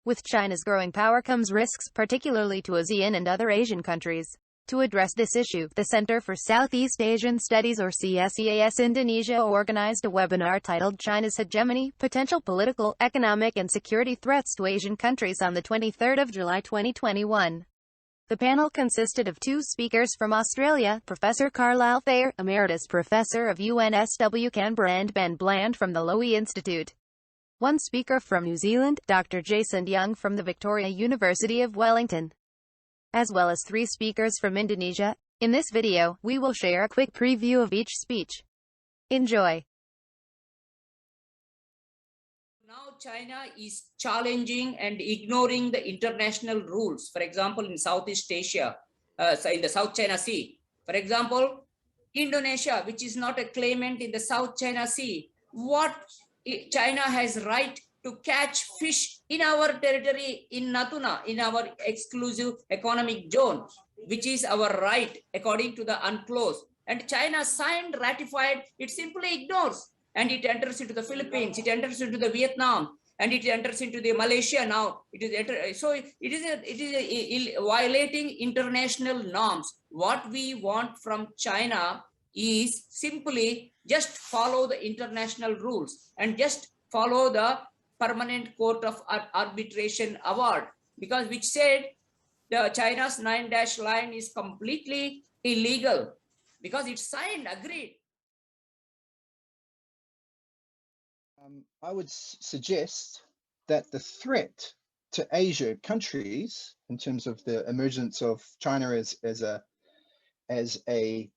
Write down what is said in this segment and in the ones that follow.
With China's growing power comes risks, particularly to ASEAN and other Asian countries. To address this issue, the Center for Southeast Asian Studies or CSEAS Indonesia organized a webinar titled China's Hegemony, Potential Political, Economic and Security Threats to Asian Countries on the 23rd of July 2021. The panel consisted of two speakers from Australia, Professor Carlisle Thayer, Emeritus Professor of UNSW Canberra, and Ben Bland from the Lowy Institute. One speaker from New Zealand, Dr. Jason Young from the Victoria University of Wellington, as well as 3 speakers from Indonesia. In this video, we will share a quick preview of each speech. Enjoy. Now China is challenging and ignoring the international rules. For example, in Southeast Asia, in the South China Sea. For example, Indonesia, which is not a claimant in the South China Sea. What China has right to catch fish in our territory in Natuna, in our exclusive economic zone, which is our right according to the UNCLOS. And China signed, ratified, it simply ignores. And it enters into the Philippines, it enters into the Vietnam, and it enters into the Malaysia now. So it is violating international norms. What we want from China is simply just follow the international rules and just follow the Permanent Court of Arbitration Award, because which said the China's 9-dash line is completely illegal because it's signed, agreed. I would suggest that the threat to Asia countries in terms of the emergence of China as a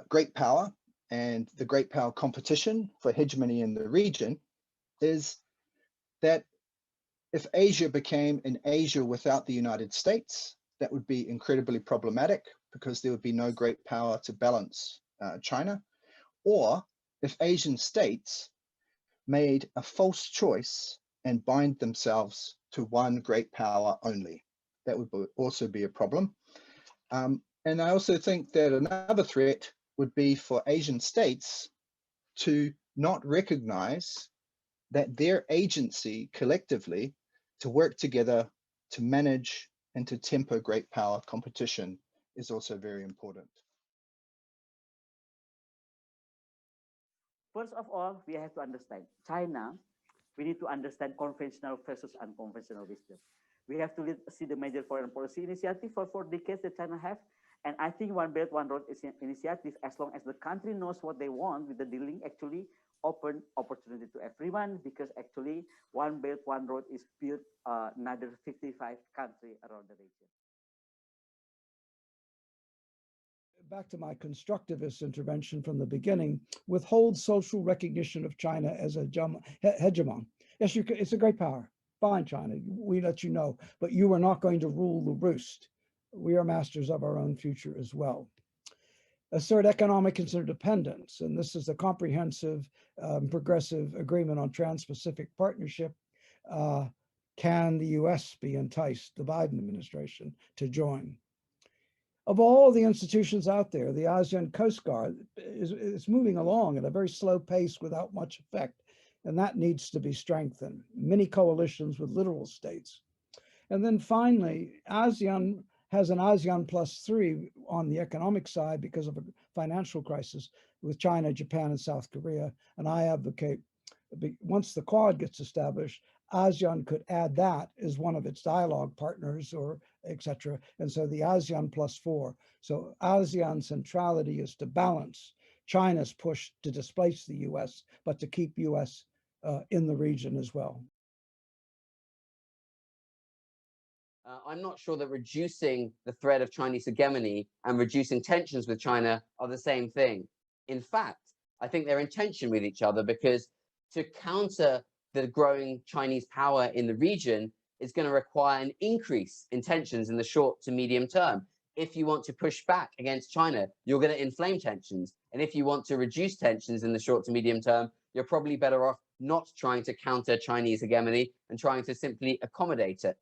great power and the great power competition for hegemony in the region is that if Asia became an Asia without the United States, that would be incredibly problematic because there would be no great power to balance China. Or if Asian states made a false choice and bind themselves to one great power only, that would also be a problem. And I also think that another threat would be for Asian states to not recognize that their agency collectively to work together to manage and to temper great power competition is also very important. First of all, we have to understand China. We need to understand conventional versus unconventional wisdom. We have to see the major foreign policy initiative for 4 decades that China have. And I think One Belt, One Road is an initiative, as long as the country knows what they want with the dealing, actually open opportunity to everyone, because actually One Belt, One Road is built another 55 countries around the region. Back to my constructivist intervention from the beginning, withhold social recognition of China as a hegemon. Yes, it's a great power. Fine, China, we let you know, but you are not going to rule the roost. We are masters of our own future as well. Assert economic interdependence, and this is a comprehensive, progressive agreement on Trans-Pacific Partnership. Can the US be enticed, the Biden administration, to join? Of all the institutions out there, the ASEAN Coast Guard is moving along at a very slow pace without much effect, and that needs to be strengthened. Many coalitions with littoral states. And then finally, ASEAN has an ASEAN +3 on the economic side because of a financial crisis with China, Japan, and South Korea. And I advocate, once the Quad gets established, ASEAN could add that as one of its dialogue partners or etc. And so the ASEAN +4. So ASEAN centrality is to balance China's push to displace the US, but to keep US in the region as well. I'm not sure that reducing the threat of Chinese hegemony and reducing tensions with China are the same thing. In fact, I think they're in tension with each other, because to counter the growing Chinese power in the region is going to require an increase in tensions in the short to medium term. If you want to push back against China, you're going to inflame tensions. And if you want to reduce tensions in the short to medium term, you're probably better off not trying to counter Chinese hegemony and trying to simply accommodate it.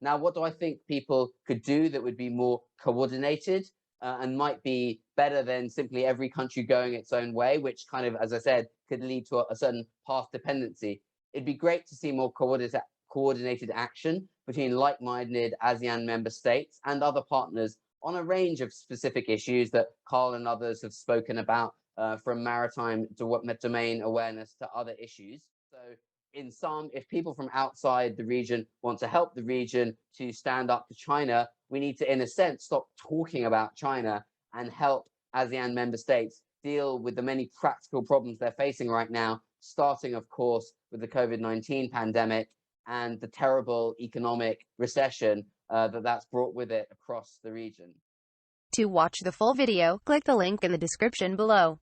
Now, what do I think people could do that would be more coordinated and might be better than simply every country going its own way, which kind of, as I said, could lead to a certain path dependency? It'd be great to see more coordinated action between like-minded ASEAN member states and other partners on a range of specific issues that Carl and others have spoken about, from maritime domain awareness to other issues. So in sum, if people from outside the region want to help the region to stand up to China, we need to, in a sense, stop talking about China and help ASEAN member states deal with the many practical problems they're facing right now, starting, of course, with the COVID-19 pandemic and the terrible economic recession that's brought with it across the region. To watch the full video, click the link in the description below.